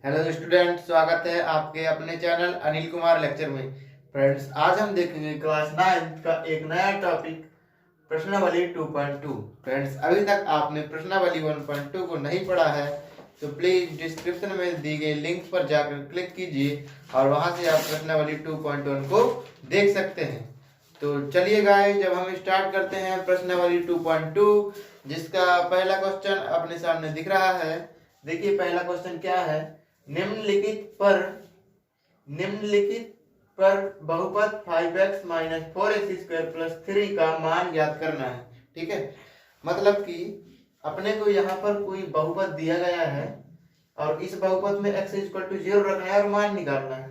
Hello student, स्वागत है आपके अपने चैनल अनिल कुमार लेक्चर में। फ्रेंड्स, आज हम देखेंगे क्लास 9 का एक नया टॉपिक प्रश्नावली 2.2। फ्रेंड्स, अभी तक आपने प्रश्नावली 1.2 को नहीं पढ़ा है तो प्लीज डिस्क्रिप्शन में दी गई लिंक पर जाकर क्लिक कीजिए और वहां से आप प्रश्नावली 2.1 को देख सकते हैं। तो चलिए गाइस, जब हम स्टार्ट करते हैं प्रश्नावली 2.2, जिसका पहला क्वेश्चन अपने सामने दिख रहा है। देखिए पहला क्वेश्चन क्या है। निम्नलिखित पर बहुपद 5x minus 4x square plus 3 का मान ज्ञात करना है। ठीक है, मतलब कि अपने को यहाँ पर कोई बहुपद दिया गया है और इस बहुपद में x इक्वल टू 0 रखना है और मान निकालना है।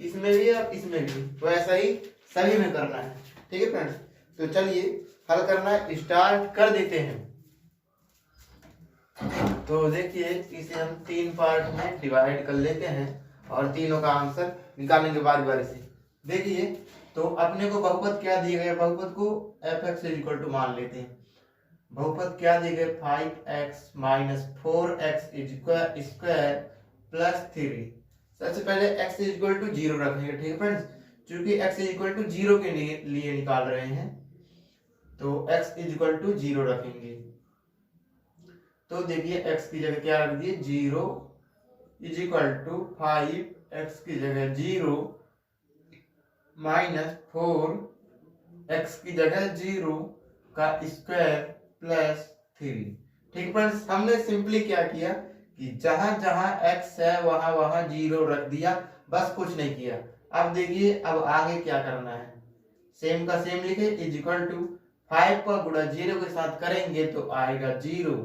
इसमें भी और इसमें भी वैसा ही सभी में करना है। ठीक है फ्रेंड्स, तो चलिए हल करना स्टार्ट कर देते हैं। तो देखिए, इसे हम 3 पार्ट में डिवाइड कर लेते हैं और तीनों का आंसर निकालेंगे बारी बारी से। देखिए, तो अपने को बहुपद क्या दिए गए, बहुपद को f(x) इक्वल टू मान लेते हैं। बहुपद क्या दिए गए, 5x minus 4x square plus 3। सबसे पहले x इक्वल टू 0 रखेंगे। ठीक है फ्रेंड्स, चूंकि x इक्वल टू 0 के लिए निकाल रहे हैं तो x इक्वल टू 0 रखेंगे। तो देखिए x की जगह क्या रख दिए, 0 इज इक्वल टू 5x की जगह 0 माइनस 4x की जगह 0 का स्क्वायर प्लस 3। ठीक फ्रेंड्स, हमने सिंपली क्या किया कि जहां जहां x है वहां वहां 0 रख दिया, बस कुछ नहीं किया। अब देखिए, अब आगे क्या करना है, सेम का सेम लिखे, इज इक्वल टू 5 का गुणा 0 के साथ करेंगे तो आएगा 0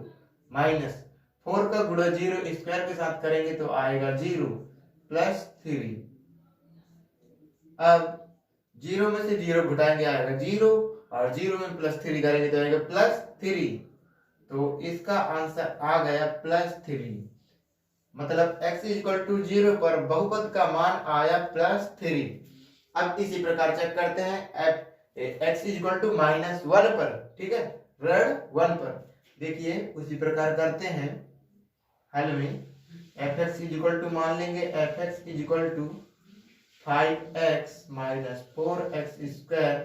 माइनस 4 का गुणा 0 स्क्वायर के साथ करेंगे तो आएगा 0 प्लस 3। अब 0 में से 0 घटाएंगे आएगा 0 और 0 में प्लस 3 करेंगे तो आएगा प्लस 3। तो इसका आंसर आ गया प्लस 3। मतलब x इक्वल टू 0 पर बहुपद का मान आया प्लस 3। अब इसी प्रकार चेक करते हैं x इक्वल टू माइनस 1 पर। ठीक है, ऋण 1 पर। देखिए उसी प्रकार करते हैं हल में। f(x) इक्वल टू मान लेंगे f(x) equal to 5x minus 4x square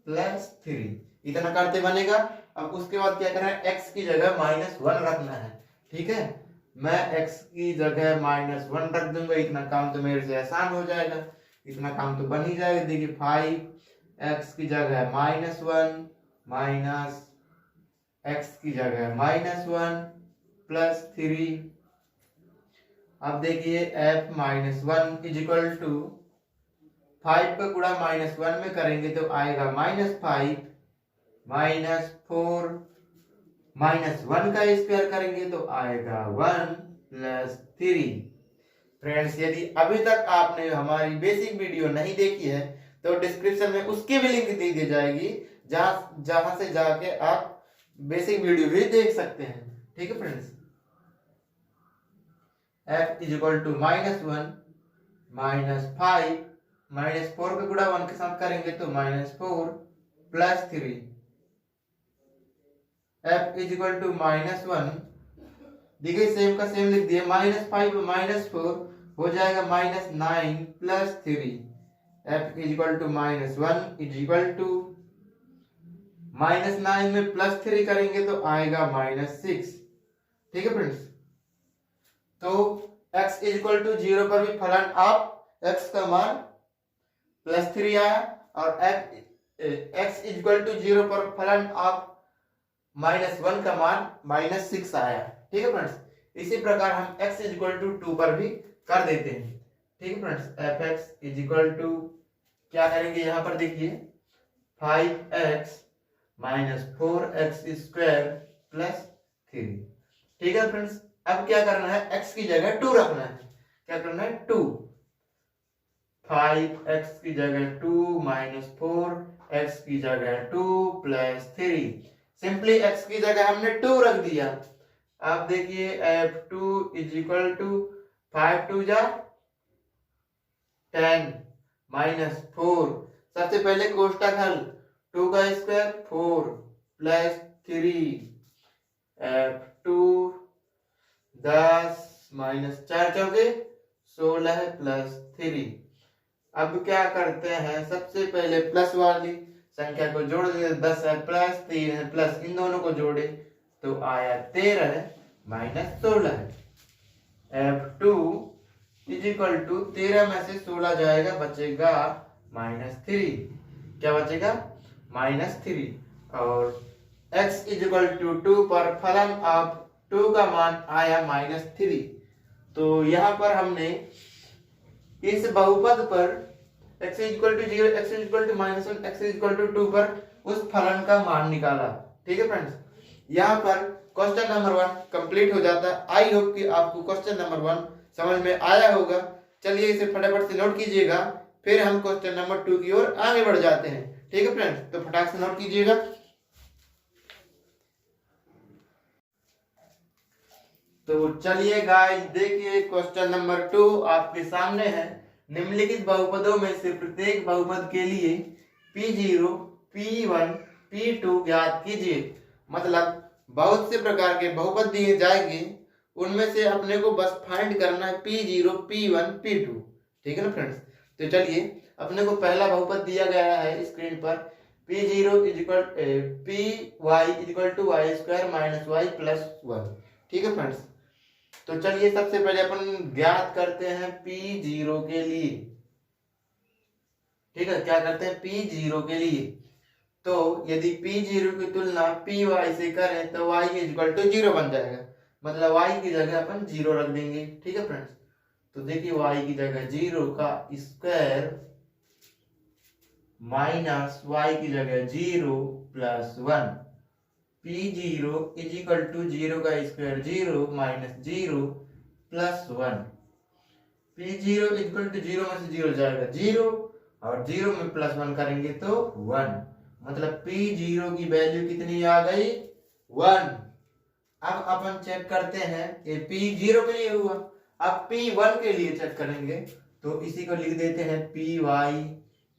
plus 3। इतना करते बनेगा। अब उसके बाद क्या करना है, x की जगह -1 रखना है। ठीक है, मैं x की जगह -1 रख दूंगा। इतना काम तो मेरे से आसान हो जाएगा, इतना काम तो बन ही जाएगा। देखिए 5x की जगह -1 माइनस x की जगह -1 प्लस 3। अब देखिए f -1 इज इक्वल टू 5 का गुणा -1 में करेंगे तो आएगा -5 माइनस 4 -1 का स्क्वायर करेंगे तो आएगा 1 प्लस 3। फ्रेंड्स, यदि अभी तक आपने हमारी बेसिक वीडियो नहीं देखी है तो डिस्क्रिप्शन में उसकी भी लिंक दी दी जाएगी, जहां से जाके आप बेसिक वीडियो भी देख सकते हैं। ठीक है friends, f is equal to -1 minus 5 -4 का गुणा 1 के साथ करेंगे तो -4 plus 3। f is equal to -1, देखिए सेम का सेम लिख दिए, -5 -4 हो जाएगा -9 plus 3। f is equal to -1 is equal to -9 में प्लस 3 करेंगे तो आएगा -6। ठीक है फ्रेंड्स, तो x इज इक्वल टू 0 पर भी फलन आप x का मान +3 आया और x इज इक्वल टू 0 पर फलन आप -1 का मान -6 आया। ठीक है फ्रेंड्स, इसी प्रकार हम x इज इक्वल टू 2 पर भी कर देते हैं। ठीक है friends, f(x) is equal to क्या करेंगे, यहाँ पर देखिए 5x minus 4x square plus 3। ठीक है फ्रेंड्स, अब क्या करना है, x की जगह 2 रखना है। क्या करना है, 2, 5x की जगह 2 माइनस 4x की जगह 2 प्लस 3। सिंपली x की जगह हमने 2 रख दिया। अब देखिए f(2) इज इक्वल टू 5 2 जा 10 माइनस 4। सबसे पहले कोष्टक हल, 2 का स्क्वायर 4 प्लस 3 f(2) 10 माइनस 4 चौके 16 प्लस 3। अब क्या करते हैं, सबसे पहले प्लस वाली संख्या को जोड़ देते, 10 है प्लस 3 है प्लस, इन दोनों को जोड़े तो आया 13 माइनस 16 है। F2 इज इक्वल टू 13 में से 16 जाएगा, बचेगा -3। क्या बचेगा? -3। और x इज इक्वल टू 2 पर फलन ऑफ 2 का मान आया -3। तो यहाँ पर हमने इस बहुपद पर x is equal to 0, x is equal to -1, x is equal to 2 पर उस फलन का मान निकाला। ठीक है फ्रेंड्स, यहाँ पर क्वेश्चन नंबर 1 कंप्लीट हो जाता है। आई होप कि आपको क्वेश्चन नंबर 1 समझ में आया होगा। चलिए इसे फटाफट से नोट कीजिएगा, फिर हम क्वेश्चन नंबर 2 की ओर आगे बढ़ जाते हैं। ठीक है फ्रेंड्स, तो फटाक से नोट कीजिएगा। तो चलिए गाइस, देखिए क्वेश्चन नंबर 2 आपके सामने है। निम्नलिखित बहुपदों में से प्रत्येक बहुपद के लिए P0, P1, P2 ज्ञात कीजिए। मतलब बहुत से प्रकार के बहुपद दिए जाएंगे, उनमें से अपने को बस फाइंड करना है P0, P1, P2। ठीक है ना फ्रेंड्स, तो चलिए अपने को पहला बहुपद दिया गया है स्क्रीन पर, P0 is equal Py is equal to y square minus y plus 1। ठीक है फ्रेंड्स, तो चलिए सबसे पहले अपन ज्ञात करते हैं P0 के लिए। ठीक है, क्या करते हैं P0 के लिए। तो यदि P0 की तुलना Py से करें तो y इज इक्वल टू 0 बन जाएगा। मतलब y की जगह अपन 0 रख देंगे। ठीक है फ्रेंड्स, तो देखिए y की जगह 0 का स्क्वायर माइनस y की जगह 0 plus 1। P0 is equal to 0 का square 0 minus 0 plus 1। P0 is equal to 0 में से 0 जाएगा 0 और 0 में प्लस 1 करेंगे तो 1। मतलब P0 की वैल्यू कितनी आ गई? 1। अब अपन चेक करते हैं, ये P0 के लिए हुआ। अब P1 के लिए चेक करेंगे तो इसी को लिख देते हैं Py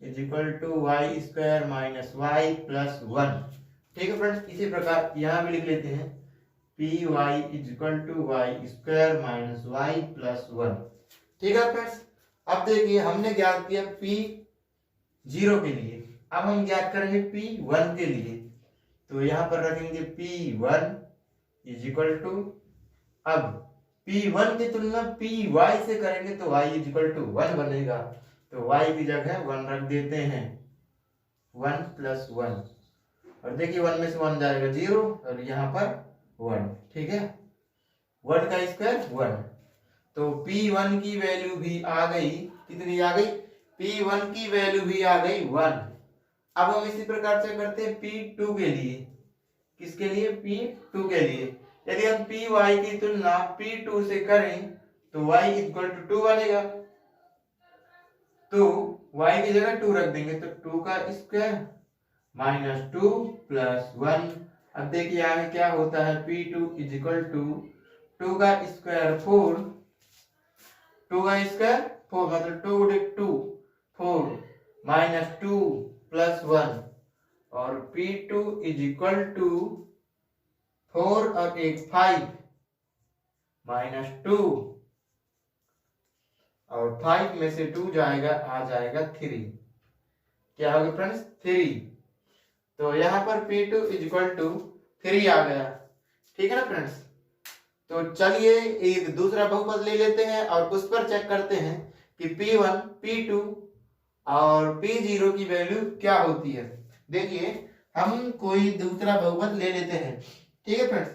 is equal to y square minus y plus 1। ठीक है फ्रेंड्स, इसी प्रकार यहाँ भी लिख लेते हैं Py is equal to y square minus y plus 1। ठीक है फ्रेंड्स, अब देखिए हमने ज्ञात किया P0 के लिए, अब हम ज्ञात करेंगे P1 के लिए। तो यहाँ पर रखेंगे P1 इज इक्वल टू, अब P1 की तुलना Py से करेंगे तो y इज इक्वल टू 1 बनेगा। तो y की जगह 1 रख देते हैं, 1 प्लस 1। और देखिए 1 में से 1 जाएगा 0 और यहाँ पर 1। ठीक है, 1 का स्क्वायर 1। तो P1 की वैल्यू भी आ गई, कितनी आ गई? P1 की वैल्यू भी आ गई 1। अब हम इसी प्रकार से करते हैं P2 के लिए। किसके लिए? P2 के लिए। यदि हम Py की तुलना P2 से करें तो y इक्वल टू 2 बनेगा। तो y की जगह 2 रख देंगे तो 2 का स्क्वायर माइनस 2 प्लस 1। अब देखिए आगे क्या होता है, P2 इज इक्वल टू 2 का स्क्वायर 4, 2 का स्क्वायर 4 मतलब 2 4 माइनस 2 प्लस 1। और P2 इज इक्वल टू 4 और 1 5 माइनस 2 और 5 में से 2 जाएगा, आ जाएगा 3। क्या होगा फ्रेंड्स? 3। तो यहाँ पर P2 इज इक्वल टू 3 आ गया। ठीक है ना फ्रेंड्स, तो चलिए एक दूसरा बहुपद ले लेते हैं और उस पर चेक करते हैं कि P1, P2 और P0 की वैल्यू क्या होती है। देखिए हम कोई दूसरा बहुपद ले लेते हैं। ठीक है फ्रेंड्स,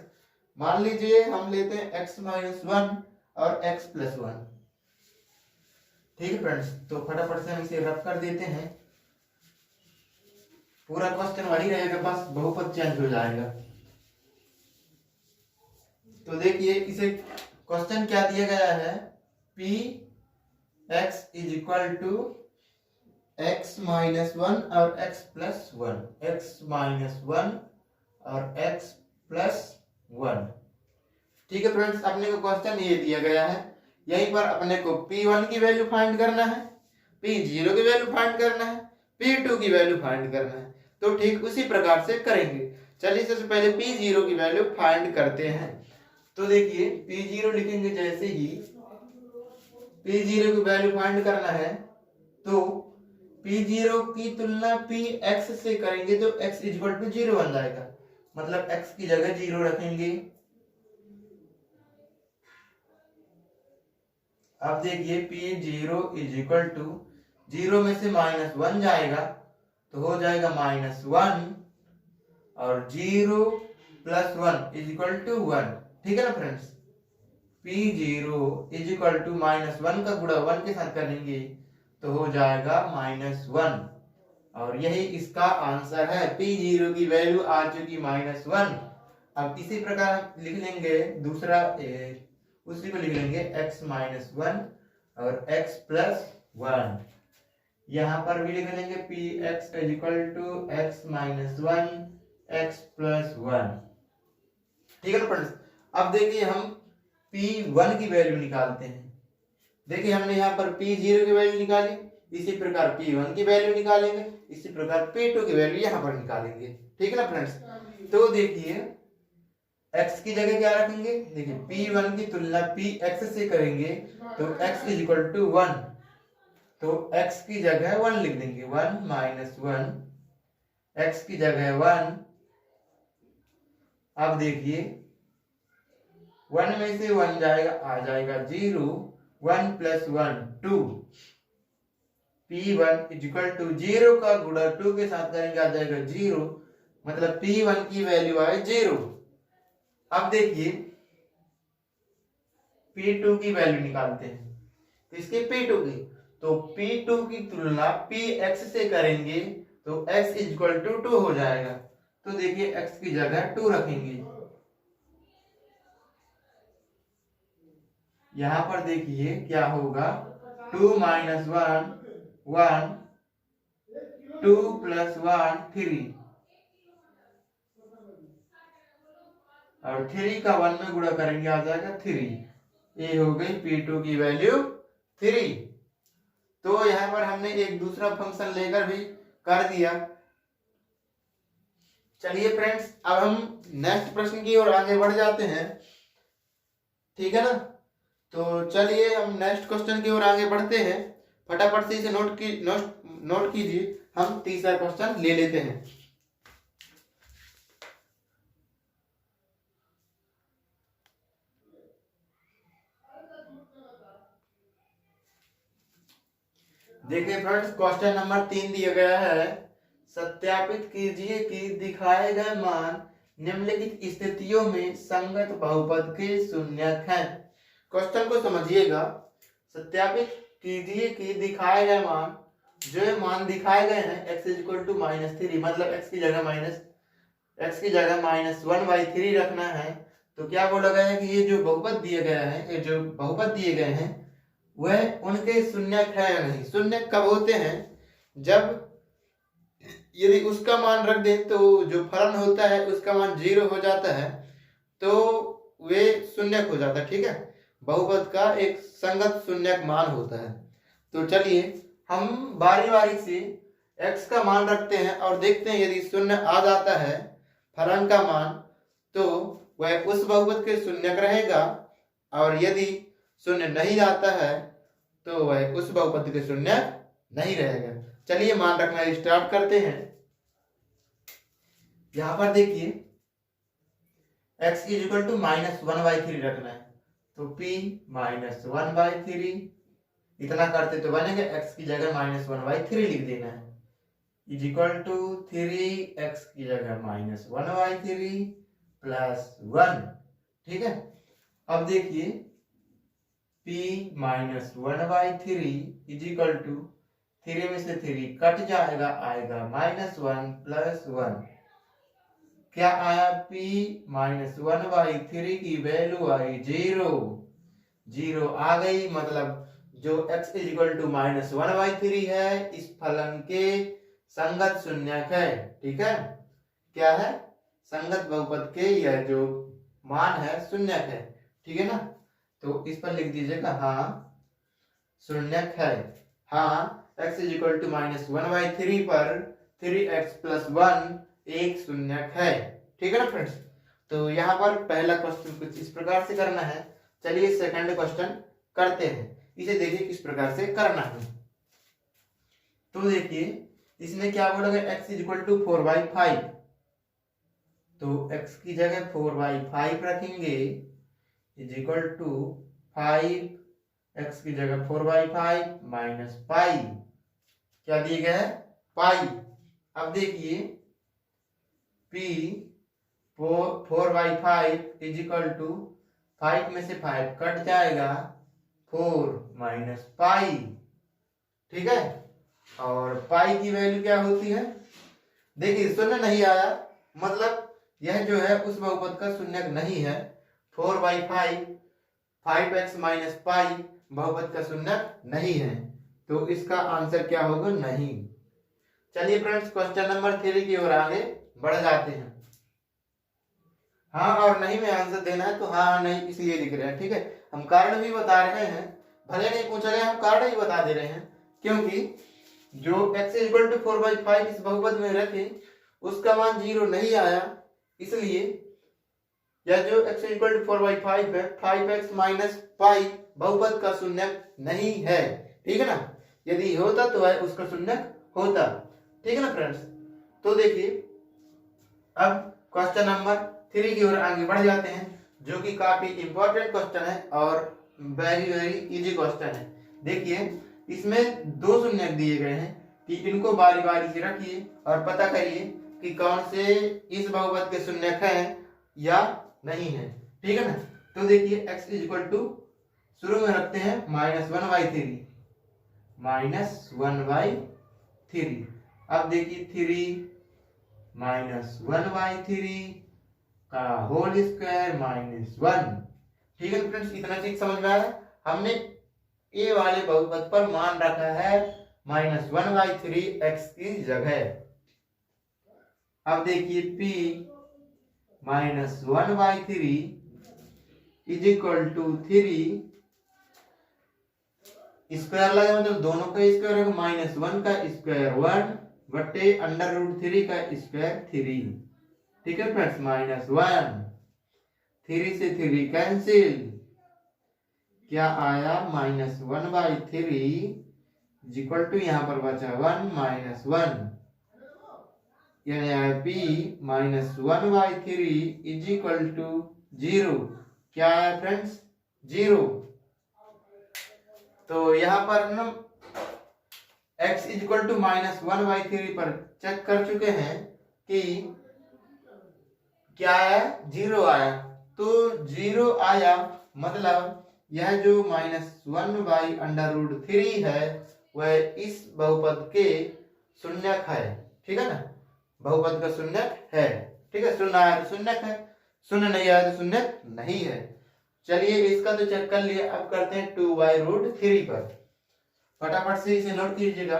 मान लीजिए हम लेते हैं x माइनस 1 और x प्लस 1। ठीक है फ्रेंड्स, तो फटाफट से हम इसे रब कर देते हैं। पूरा क्वेश्चन वही रहेगा, बस बहुपद चेंज हो जाएगा। तो देखिए इसे क्वेश्चन क्या दिया गया है, p x is equal to x minus 1 और x प्लस 1, x माइनस 1 और x प्लस 1। ठीक है फ्रेंड्स, अपने को क्वेश्चन ये दिया गया है, यहीं पर अपने को P1 की वैल्यू फाइंड करना है, P0 की वैल्यू फाइंड करना है, P2 की वैल्यू फाइंड करना है। तो ठीक उसी प्रकार से करेंगे। चलिए सबसे पहले P0 की वैल्यू फाइंड करते हैं। तो देखिए P0 लिखेंगे जैसे ही P0 की वैल्यू फाइंड करना है तो P0 की तुलना Px से करेंगे तो x इक्वल टू 0 बन जाएगा, मतलब x की जगह 0 रखेंगे। अब देखिए P0 इज इक्वल टू 0 में से -1 जाएगा तो हो जाएगा -1 और 0 प्लस 1 इज इक्वल टू 1। ठीक है ना friends, P0 is equal to -1 का गुणा 1 के साथ करेंगे तो हो जाएगा -1 और यही इसका आंसर है। P0 की वैल्यू आ चुकी -1। अब इसी प्रकार लिख लेंगे दूसरा उसी को लिख लेंगे x -1 और x प्लस 1। यहाँ पर भी लिख लेंगे Px is equal to x -1 x plus 1। ठीक है ना फ्रेंड्स, अब देखिए हम P1 की वैल्यू निकालते हैं। देखिए हमने यहाँ पर P0 की वैल्यू निकाली, इसी प्रकार P1 की वैल्यू निकालेंगे, इसी प्रकार P2 की वैल्यू यहाँ पर निकालेंगे। ठीक है ना फ्रेंड्स, तो देखिए x की जगह क्या रखेंगे, देखिए P1 की तुलना Px से करेंगे तो x इज इक्वल टू 1, तो x की जगह 1 लिख देंगे, 1 -1 x की जगह 1। अब देखिए 1 में से 1 जाएगा, आ जाएगा 0, 1 plus 1 2। P1 is equal to 0 का गुणा 2 के साथ करेंगे, आ जाएगा 0, मतलब P1 की वैल्यू आए 0। अब देखिए P2 की वैल्यू निकालते हैं, किसकी, P2 की, तो P2 की तुलना Px से करेंगे तो x इज इक्वल टू 2 हो जाएगा, तो देखिए x की जगह 2 रखेंगे। यहां पर देखिए क्या होगा, 2 - 1 1 2 प्लस 1 3 और 3 का 1 में गुणा करेंगे, आ जाएगा 3। ये हो गई P2 की वैल्यू 3। तो यहाँ पर हमने एक दूसरा फंक्शन लेकर भी कर दिया। चलिए फ्रेंड्स, अब हम नेक्स्ट प्रश्न की ओर आगे बढ़ जाते हैं। ठीक है ना, तो चलिए हम नेक्स्ट क्वेश्चन की ओर आगे बढ़ते हैं। फटाफट से इसे नोट कीजिए, हम तीसरा क्वेश्चन ले लेते हैं। देखिए फ्रेंड्स, क्वेश्चन नंबर 3 दिया गया है, सत्यापित कीजिए कि दिखाए गए मान निम्नलिखित स्थितियों में संगत बहुपद के शून्यक हैं। क्वेश्चन को समझिएगा, सत्यापित कीजिए कि दिखाए गए मान, जो मान दिखाए गए हैं x इज इक्वल टू -3, मतलब x की जगह -1/3 रखना है। तो क्या बोला गया है कि ये जो बहुपद दिए गए हैं, ये जो बहुपद दिए गए हैं वह उनके शून्यक है या नहीं। शून्यक कब होते हैं, जब यदि उसका मान रख दें तो जो फलन होता है उसका मान 0 हो जाता है, तो वे शून्यक हो जाता है। ठीक है, बहुपद का एक संगत शून्यक मान होता है। तो चलिए हम बारी बारी से x का मान रखते हैं और देखते हैं, यदि शून्य आ जाता है फलन का मान तो वह उस बहुपद के शून्यक रहेगा, और यदि शून्य नहीं आता है तो वह उस बहुपद के शून्यक नहीं रहेगा। चलिए मान रखना स्टार्ट करते हैं। यहां पर देखिए x इज इक्वल टू -1/3 रखना है, तो p -1/3 इतना करते तो बनेगा, x की जगह -1/3 लिख देना है, इज इक्वल टू 3x की जगह -1/3 प्लस 1। ठीक है, अब देखिए p -1/3 इज इक्वल टू 3 में से 3 कट जाएगा, आएगा -1 प्लस 1। क्या आया, p -1/3 की वैल्यू आई 0 आ गई, मतलब जो x इज इक्वल टू -1/3 है इस फलन के संगत शून्यक है। ठीक है, क्या है, संगत बहुपद के यह जो मान है शून्यक है। ठीक है ना, तो इस पर लिख दीजिएगा हाँ शून्यक है। हाँ, x इज इक्वल टू -1/3 पर 3x प्लस 1 एक शून्यक है। ठीक है ना फ्रेंड्स, तो यहाँ पर पहला क्वेश्चन कुछ इस प्रकार से करना है। चलिए सेकंड क्वेश्चन करते हैं। इसे देखिए किस प्रकार से करना है। तो देखिए इसमें क्या बोलोगे, x इज इक्वल टू 4/5, तो x की जगह 4/5 रखेंगे इज इक्वल टू 5, x की जगह 4/5 माइनस पाई, क्या दिए गए है, पाई। अब देखिए p 4/5 इज इक्वल टू 5 में से 5 कट जाएगा, 4 माइनस पाई, ठीक है। और पाई की वैल्यू क्या होती है, देखिए शून्य नहीं आया, मतलब यह जो है उस बहुपद का शून्यक नहीं है। 4/5 5x माइनस पाई बहुपद का शून्यक नहीं है, तो इसका आंसर क्या होगा, नहीं। चलिए फ्रेंड्स क्वेश्चन नंबर 3 की ओर आगे बढ़ जाते हैं। हाँ और नहीं में आंसर देना है, तो हाँ नहीं इसलिए लिख रहे हैं, ठीक है। हम कारण भी बता रहे हैं, भले नहीं पूछा गया, हम कारण ही बता दे रहे हैं, क्योंकि जो x इक्वल टू 4/5 इस बहुपद में रखे उसका मान 0 नहीं आया, इसलिए या जो x इक्वल टू 4/5 है 5x माइनस पाई बहुपद का शून्यक नहीं है, ठीक है ना। यदि होता तो है उसका शून्यक होता, ठीक है ना फ्रेंड्स। तो देखिए अब क्वेश्चन नंबर 3 की ओर आगे बढ़ जाते हैं, जो कि काफी इंपॉर्टेंट क्वेश्चन है और वेरी वेरी इजी क्वेश्चन है। देखिए इसमें 2 शून्यक दिए गए हैं, कि इनको बारी बारी से रखिए और पता करिए कि कौन से इस बहुपद के शून्यक हैं या नहीं है, ठीक है ना। तो देखिए x इज इक्वल टू शुरू में रखते हैं -1/3, -1/3। अब देखिए 3 -1/3 का होल स्क्वायर -1, ठीक है फ्रेंड्स। इतना चीज समझ में आया। हमने ए वाले बहुपद पर मान रखा है -1/3 x की जगह। अब देखिए p -1/3 is equal to 3 square लगा, मतलब दोनों का स्क्वायर है, -1 का स्क्वायर 1 बटे √3 का स्क्वायर 3, ठीक है फ्रेंड्स। -1 3 से 3 कैंसिल, क्या आया -1/3 इक्वल टू यहाँ पर बचा 1 -1, यानी आया p -1/3 इज इक्वल टू 0, क्या आया फ्रेंड्स, 0। तो यहाँ पर हम x इज इक्वल टू -1/3 पर चेक कर चुके हैं कि क्या आया, 0 आया। तो 0 आया मतलब यह जो -1/√3 है वह इस बहुपद के शून्यक है, ठीक है ना, बहुपद का शून्यक है, ठीक है। शून्य आया तो शून्यक है, शून्य नहीं आया तो शून्यक नहीं है। चलिए इसका तो चेक कर लिया, अब करते हैं 2/√3 पर। फटाफट से इसे नोट कीजिएगा।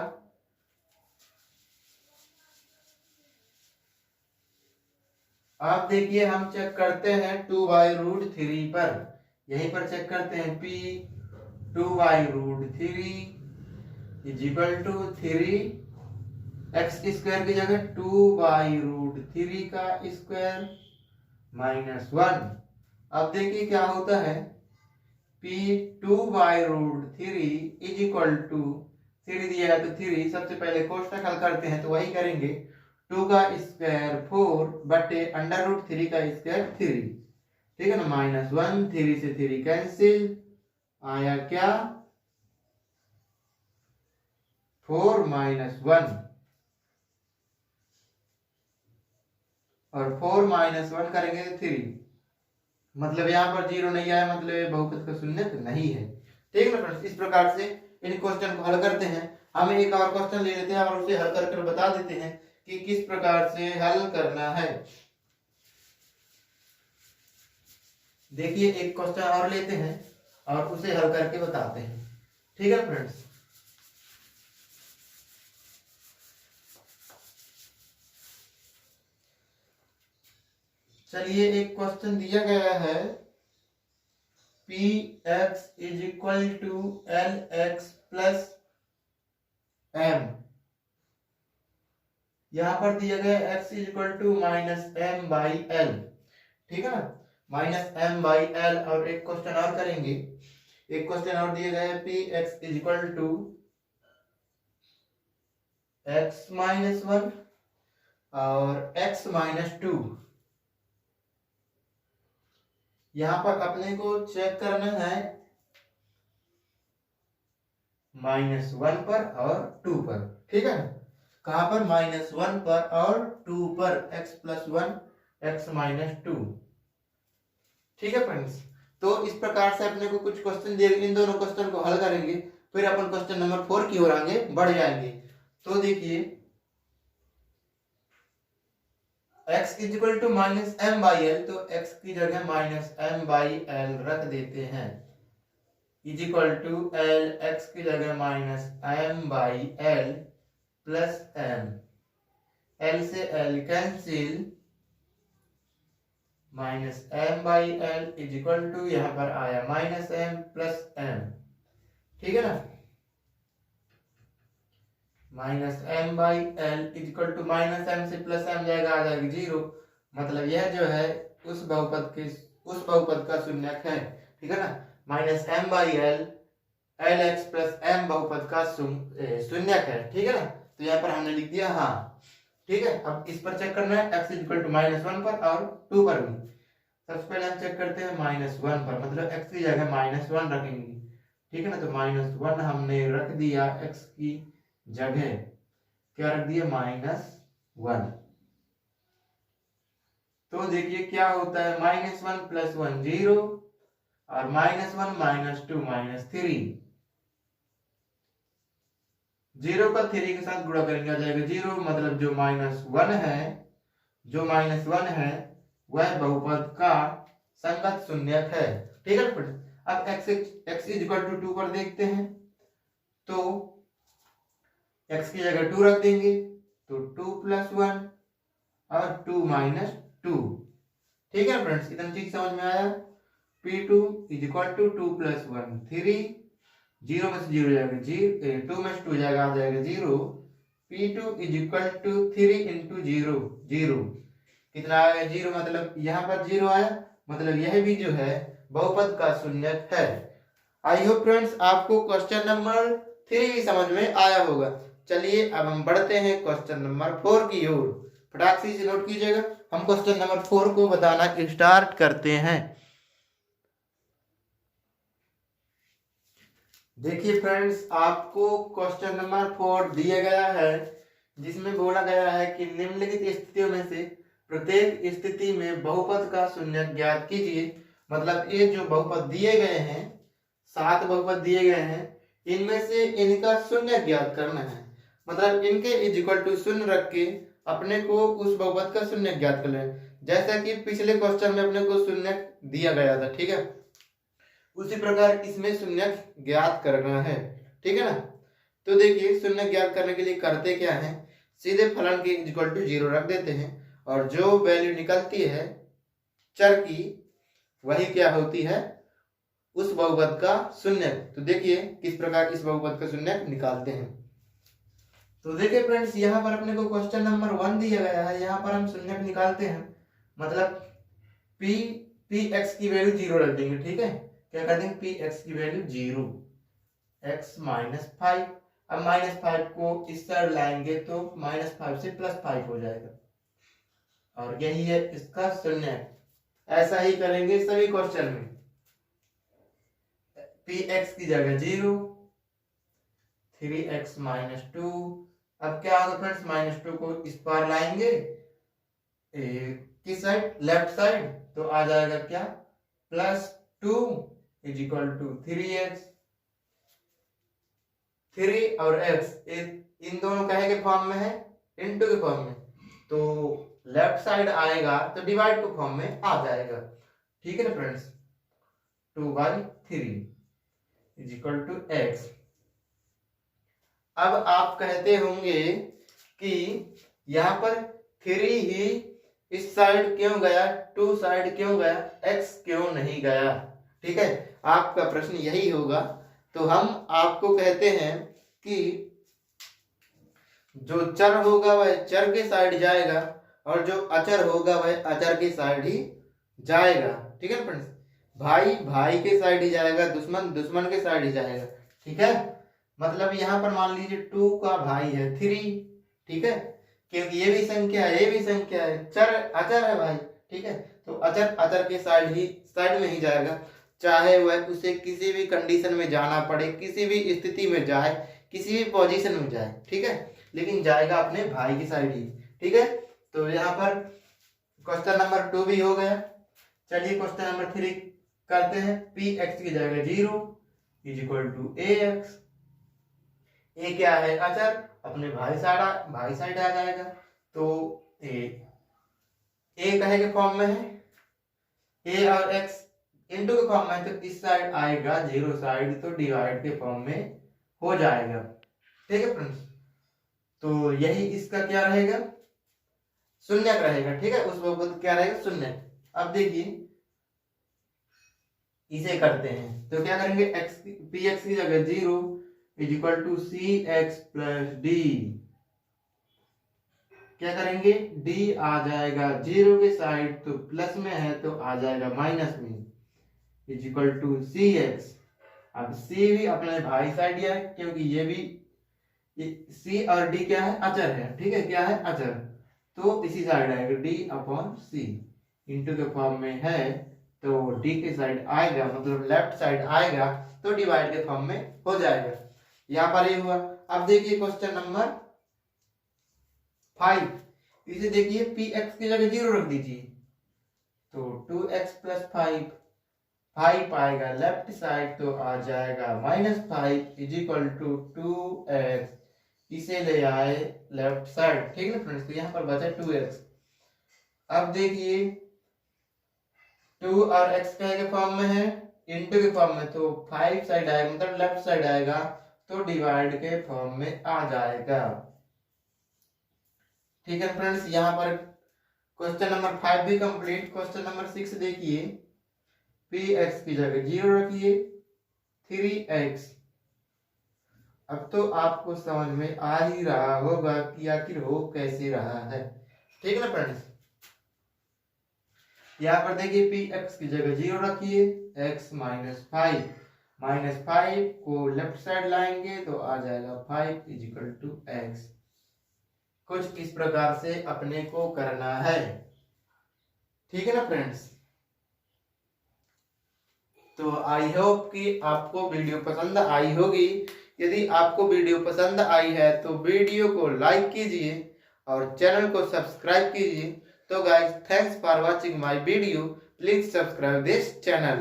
आप देखिए हम चेक करते हैं 2/√3 पर, यहीं पर चेक करते हैं p 2/√3 is equal to 3 x square की जगह 2/√3 का स्क्वायर -1। अब देखिए क्या होता है, p 2/√3 इज इक्वल टू 3 दिया है तो 3, सबसे पहले कोष्टक हल करते हैं तो वही करेंगे, 2 का स्क्वायर 4 बटे √3 का स्क्वायर 3, ठीक है ना। -1 3 से 3 कैंसिल, आया क्या 4 -1, और 4 -1 करेंगे 3, मतलब यहाँ पर 0 नहीं आया, मतलब बहुपद का शून्यक नहीं है, ठीक है ना फ्रेंड्स। इस प्रकार से इन क्वेश्चन को हल करते हैं। हम एक और क्वेश्चन ले लेते हैं और उसे हल कर बता देते हैं कि किस प्रकार से हल करना है। देखिए एक क्वेश्चन और लेते हैं और उसे हल करके बताते हैं, ठीक है फ्रेंड्स। चलिए एक क्वेश्चन दिया गया है, px is equal to lx plus m। यहां पर दिया गया x is equal to -m/l, ठीक है ना, -m/l। और एक क्वेश्चन और करेंगे एक क्वेश्चन और दिए गए P x is equal to x minus one और एक्स माइनस टू। यहां पर अपने को चेक करना है माइनस वन पर और टू पर, ठीक है। कहां पर? माइनस वन पर और टू पर, x plus one x minus to, ठीक है फ्रेंड्स। तो इस प्रकार से अपने को कुछ क्वेश्चन दिए, इन दोनों क्वेश्चन को हल करेंगे, फिर अपन क्वेश्चन नंबर 4 की ओर आगे बढ़ जाएंगे। तो देखिए x is equal to minus M by L, तो x की जगह माइनस एम बाई एल रख देते हैं, is equal to l, x की जगह minus M by l plus m, l से l cancel, minus M by L is equal to यहां पर आया माइनस एम प्लस एम, ठीक है ना। Minus M by L is equal to minus M से प्लस एम जाएगा, आ जाएगा 0। मतलब यह जो है उस बहुपद का शून्यक है, ठीक है ना। Minus M by L, L x plus M बहुपद का शून्यक है, ठीक है ना। तो यहाँ पर हमने लिख दिया हाँ, ठीक है। अब इस पर चेक करना है x is equal to minus one पर और 2 पर भी। सबसे पहले हम चेक करते हैं माइनस वन पर, मतलब x की जगह माइनस वन रखेंगे, ठीक है ना। तो माइनस वन हमने रख दिया, x की जगह क्या रख दिया? Minus one. तो देखिए क्या होता है, माइनस वन प्लस वन 0 और minus one minus two minus three, 0 का 3 के साथ गुणा करेंगे, आ जाएगा 0। मतलब जो माइनस वन है वह बहुपद का संगत शून्यक है, ठीक है फ्रेंड्स। अब x इज इक्वल टू 2 पर देखते हैं, तो x की जगह 2 रख देंगे, तो 2 प्लस वन और 2 माइनस टू, ठीक है फ्रेंड्स। इतना चीज समझ में आया। P2 is equal to 2 plus one 3, 0 में से 0 जाएगा 0, 2 में से 2 जाएगा, आ जाएगा 0। P2 is equal to 3 into 0, 0 कितना आया? 0। मतलब यहाँ पर 0 आया, मतलब यह भी जो है बहुपद का शून्यक है। आई होप फ्रेंड्स आपको क्वेश्चन नंबर 3 भी समझ में आया होगा। चलिए अब हम बढ़ते हैं क्वेश्चन नंबर 4 की ओर। फटाक से नोट कीजिएगा, हम क्वेश्चन नंबर 4 को बताना स्टार्ट करते हैं। देखिए फ्रेंड्स, आपको क्वेश्चन नंबर 4 दिया गया है, जिसमें बोला गया है कि निम्नलिखित स्थितियों में से प्रत्येक स्थिति में बहुपद का शून्यक ज्ञात कीजिए। मतलब ये जो बहुपद दिए गए हैं, 7 बहुपद दिए गए हैं, इनमें से इनका शून्य ज्ञात करना है। मतलब इनके इज इक्वल टू शून्य रख के अपने को उस बहुपद का शून्य ज्ञात कर लें, जैसा कि पिछले क्वेश्चन में अपने को शून्य दिया गया था, ठीक है। उसी प्रकार इसमें शून्य ज्ञात करना है, ठीक है ना। तो देखिए शून्य ज्ञात करने के लिए करते क्या है, सीधे फलन के इज इक्वल टू 0 रख देते हैं और जो वैल्यू निकलती है चर की, वही क्या होती है? उस बहुपद का शून्यक। तो देखिए किस प्रकार इस बहुपद का शून्यक निकालते हैं। तो देखिए फ्रेंड्स, यहाँ पर अपने को क्वेश्चन नंबर 1 दिया गया है, यहाँ पर हम शून्यक निकालते हैं। मतलब p x की वैल्यू 0 रख देंगे, ठीक है। क्या कर देंगे? p x की वैल्यू 0, x माइनस 5। अब माइनस 5 को इस साइड लाएंगे तो माइनस 5 से प्लस 5 हो जाएगा, और यही है इसका शून्यक। ऐसा ही करेंगे सभी क्वेश्चन में। px की जगह 0, 3x माइनस 2। अब क्या होगा फ्रेंड्स, माइनस 2 को इस पार लाएंगे किस साइड? लेफ्ट साइड, तो आ जाएगा क्या? Plus 2 is equal to 3x। 3 और x इन दोनों कहे के फॉर्म में है, इनटू के फॉर्म में, तो लेफ्ट साइड आएगा तो डिवाइड टू फॉर्म में आ जाएगा, ठीक है ना friends. 2/3 is equal to x। अब आप कहते होंगे कि यहाँ पर 3 ही इस साइड क्यों गया, 2 साइड क्यों गया, x क्यों नहीं गया, ठीक है। आपका प्रश्न यही होगा। तो हम आपको कहते हैं कि जो चर होगा वह चर के साइड जाएगा और जो अचर होगा वह अचर के साइड ही जाएगा, ठीक है फ्रेंड्स। भाई भाई के साइड ही जाएगा, दुश्मन दुश्मन के साइड ही जाएगा। ठीक है, मतलब यहाँ पर मान लीजिए 2 का भाई है 3। ठीक है, क्योंकि ये भी संख्या है ये भी संख्या है, चर अचर है भाई। ठीक है, तो अचर अचर के साइड में ही जाएगा, चाहे वह उसे किसी भी कंडीशन में जाना पड़े, किसी भी स्थिति में जाए, किसी भी पोजीशन में जाए। ठीक है, लेकिन जाएगा अपने भाई की साइड ही। ठीक है, तो यहाँ पर क्वेश्चन नंबर 2 भी हो गया। चलिए क्वेश्चन नंबर 3 करते हैं। पी एक्स की जगह 0 is equal to a x. A क्या है? अचर, अपने भाई साइड आ जाएगा। तो ए कहे के फॉर्म में है, ए और एक्स इनटू के फॉर्म में है, तो इस साइड आएगा 0 साइड, तो डिवाइड के फॉर्म में हो जाएगा। ठीक है फ्रेंड्स, तो यही इसका क्या रहेगा? शून्यक रहेगा। ठीक है, उस बहुपद क्या रहेगा? शून्यक। अब देखिए इसे करते हैं, तो क्या करेंगे? पी एक्स की जगह 0 is equal to C x plus D. क्या करेंगे? डी आ जाएगा 0 के साइड, तो प्लस में है तो आ जाएगा माइनस में, is equal to C x. अब सी भी अपने भाई साइड है, क्योंकि ये भी सी और डी क्या है? अचर है। ठीक है, क्या है? अचर, तो इसी साइड आएगा डी अपॉन सी, इंटू के फॉर्म में है तो डी के साइड आएगा, मतलब लेफ्ट साइड आएगा, तो डिवाइड के फॉर्म में हो जाएगा। यहाँ पर ये हुआ। अब देखिए क्वेश्चन नंबर 5, इसे देखिए पी एक्स की जगह 0 रख दीजिए, तो 2x प्लस 5 आएगा लेफ्ट साइड, तो आ जाएगा -5 इज इक्वल टू 2x। इसे ले आए लेफ्ट साइड। ठीक है ना फ्रेंड्स, तो यहाँ पर बचा 2x। अब देखिए 2 और x के फॉर्म में है, इनटू के फॉर्म में, तो 5 साइड आएगा, मतलब लेफ्ट साइड आएगा, तो डिवाइड के फॉर्म में आ जाएगा। ठीक है फ्रेंड्स, यहाँ पर क्वेश्चन नंबर 5 भी कंप्लीट। क्वेश्चन नंबर 6 देखिए, पी एक्स की जगह 0 रखिए 3x। अब तो आपको समझ में आ ही रहा होगा कि आखिर हो कैसे रहा है। ठीक है ना फ्रेंड्स, यहाँ पर देखिए पी एक्स की जगह 0 रखिए, x -5 को लेफ्ट साइड लाएंगे तो आ जाएगा 5 इज इक्वल टू एक्स। कुछ इस प्रकार से अपने को करना है। ठीक है ना फ्रेंड्स, तो आई होप कि आपको वीडियो पसंद आई होगी। यदि आपको वीडियो पसंद आई है तो वीडियो को लाइक कीजिए और चैनल को सब्सक्राइब कीजिए। तो guys, thanks for watching my video. Please subscribe this channel.